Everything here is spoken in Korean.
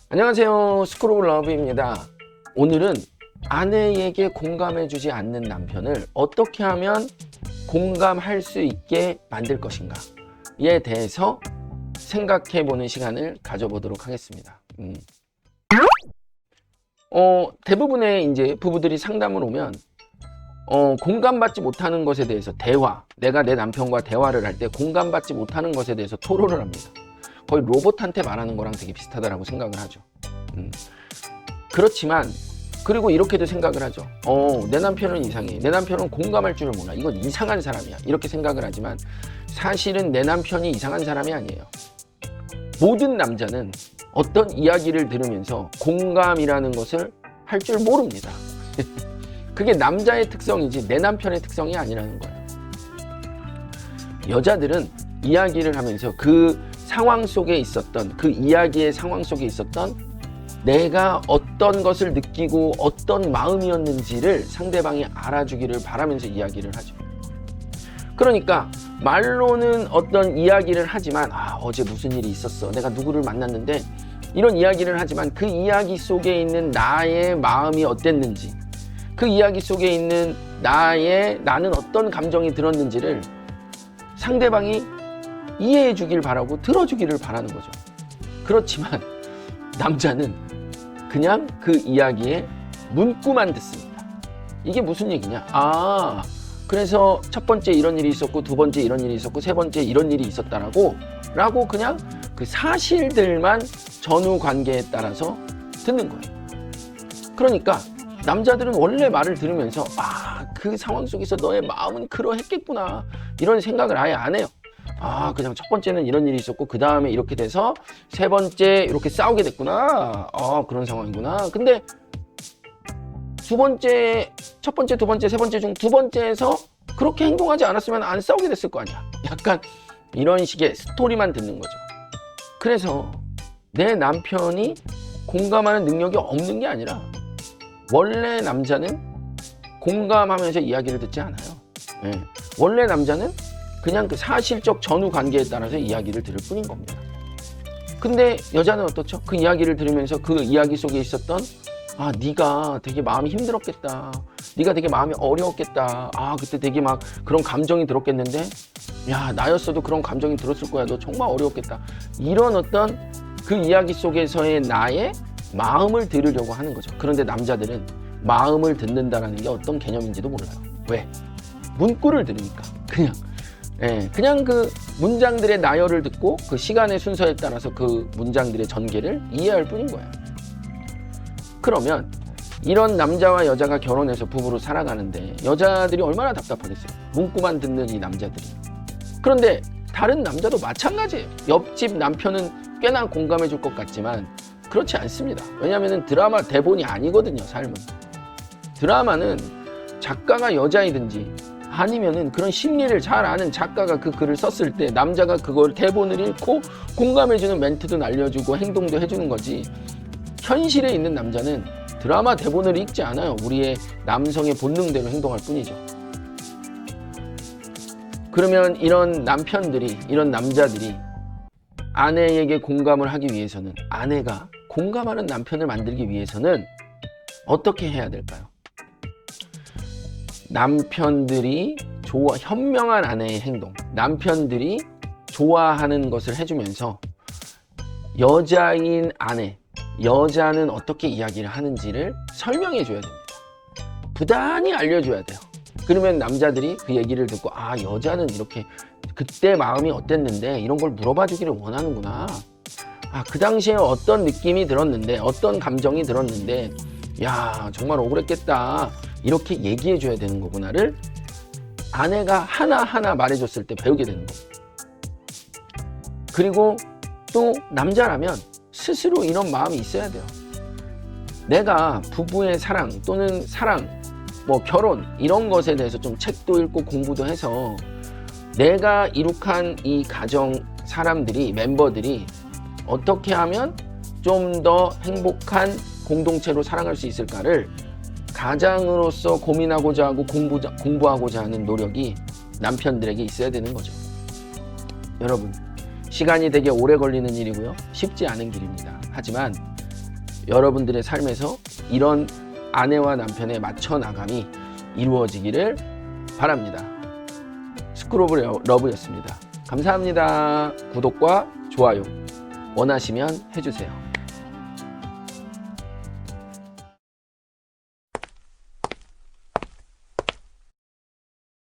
안녕하세요, 스크롤 러브입니다. 오늘은 아내에게 공감해주지 않는 남편을 어떻게 하면 공감할 수 있게 만들 것인가에 대해서 생각해보는 시간을 가져보도록 하겠습니다. 대부분의 이제 부부들이 상담을 오면 공감받지 못하는 것에 대해서 내가 내 남편과 대화를 할 때 공감받지 못하는 것에 대해서 토론을 합니다. 거의 로봇한테 말하는 거랑 되게 비슷하다라고 생각을 하죠. 그렇지만 그리고 이렇게도 생각을 하죠. 내 남편은 이상해. 내 남편은 공감할 줄을 몰라. 이건 이상한 사람이야. 이렇게 생각을 하지만 사실은 내 남편이 이상한 사람이 아니에요. 모든 남자는 어떤 이야기를 들으면서 공감이라는 것을 할 줄 모릅니다. 그게 남자의 특성이지 내 남편의 특성이 아니라는 거예요. 여자들은 이야기를 하면서 그 상황 속에 있었던, 그 이야기의 상황 속에 있었던 내가 어떤 것을 느끼고 어떤 마음이었는지를 상대방이 알아주기를 바라면서 이야기를 하죠. 그러니까 말로는 어떤 이야기를 하지만 어제 무슨 일이 있었어, 내가 누구를 만났는데, 이런 이야기를 하지만 그 이야기 속에 있는 나의 마음이 어땠는지, 그 이야기 속에 있는 나는 어떤 감정이 들었는지를 상대방이 이해해 주길 바라고 들어주기를 바라는 거죠. 그렇지만 남자는 그냥 그 이야기에 문구만 듣습니다. 이게 무슨 얘기냐? 그래서 첫 번째 이런 일이 있었고, 두 번째 이런 일이 있었고, 세 번째 이런 일이 있었다라고 그냥 그 사실들만 전후 관계에 따라서 듣는 거예요. 그러니까 남자들은 원래 말을 들으면서 그 상황 속에서 너의 마음은 그러했겠구나, 이런 생각을 아예 안 해요. 그냥 첫 번째는 이런 일이 있었고, 그 다음에 이렇게 돼서 세 번째 이렇게 싸우게 됐구나. 그런 상황이구나. 근데 첫 번째, 두 번째, 세 번째 중 두 번째에서 그렇게 행동하지 않았으면 안 싸우게 됐을 거 아니야. 약간 이런 식의 스토리만 듣는 거죠. 그래서 내 남편이 공감하는 능력이 없는 게 아니라 원래 남자는 공감하면서 이야기를 듣지 않아요. 원래 남자는 그냥 그 사실적 전후 관계에 따라서 이야기를 들을 뿐인 겁니다. 근데 여자는 어떻죠? 그 이야기를 들으면서 그 이야기 속에 있었던 네가 되게 마음이 힘들었겠다, 네가 되게 마음이 어려웠겠다, 그때 되게 막 그런 감정이 들었겠는데, 야, 나였어도 그런 감정이 들었을 거야, 너 정말 어려웠겠다, 이런 어떤 그 이야기 속에서의 나의 마음을 들으려고 하는 거죠. 그런데 남자들은 마음을 듣는다라는 게 어떤 개념인지도 몰라요. 왜? 문구를 들으니까. 그냥 그 문장들의 나열을 듣고 그 시간의 순서에 따라서 그 문장들의 전개를 이해할 뿐인 거예요. 그러면 이런 남자와 여자가 결혼해서 부부로 살아가는데 여자들이 얼마나 답답하겠어요. 문구만 듣는 이 남자들이. 그런데 다른 남자도 마찬가지예요. 옆집 남편은 꽤나 공감해 줄 것 같지만 그렇지 않습니다. 왜냐하면 드라마 대본이 아니거든요, 삶은. 드라마는 작가가 여자이든지 아니면은 그런 심리를 잘 아는 작가가 그 글을 썼을 때 남자가 그걸 대본을 읽고 공감해주는 멘트도 날려주고 행동도 해주는 거지, 현실에 있는 남자는 드라마 대본을 읽지 않아요. 우리의 남성의 본능대로 행동할 뿐이죠. 그러면 이런 남편들이, 이런 남자들이 아내에게 공감을 하기 위해서는, 아내가 공감하는 남편을 만들기 위해서는 어떻게 해야 될까요? 남편들이 현명한 아내의 행동, 남편들이 좋아하는 것을 해주면서 여자인 아내, 여자는 어떻게 이야기를 하는지를 설명해 줘야 됩니다. 부단히 알려줘야 돼요. 그러면 남자들이 그 얘기를 듣고 여자는 이렇게 그때 마음이 어땠는데 이런 걸 물어봐 주기를 원하는구나. 그 당시에 어떤 느낌이 들었는데, 어떤 감정이 들었는데, 야, 정말 억울했겠다, 이렇게 얘기해 줘야 되는 거구나를 아내가 하나하나 말해줬을 때 배우게 되는 거예요. 그리고 또 남자라면 스스로 이런 마음이 있어야 돼요. 내가 부부의 사랑 또는 결혼, 이런 것에 대해서 좀 책도 읽고 공부도 해서 내가 이룩한 이 가정 사람들이, 멤버들이 어떻게 하면 좀 더 행복한 공동체로 살아갈 수 있을까를 가장으로서 고민하고자 하고 공부하고자 하는 노력이 남편들에게 있어야 되는 거죠. 여러분, 시간이 되게 오래 걸리는 일이고요. 쉽지 않은 길입니다. 하지만 여러분들의 삶에서 이런 아내와 남편의 맞춰 나감이 이루어지기를 바랍니다. 스쿨 오브 러브였습니다. 감사합니다. 구독과 좋아요 원하시면 해주세요.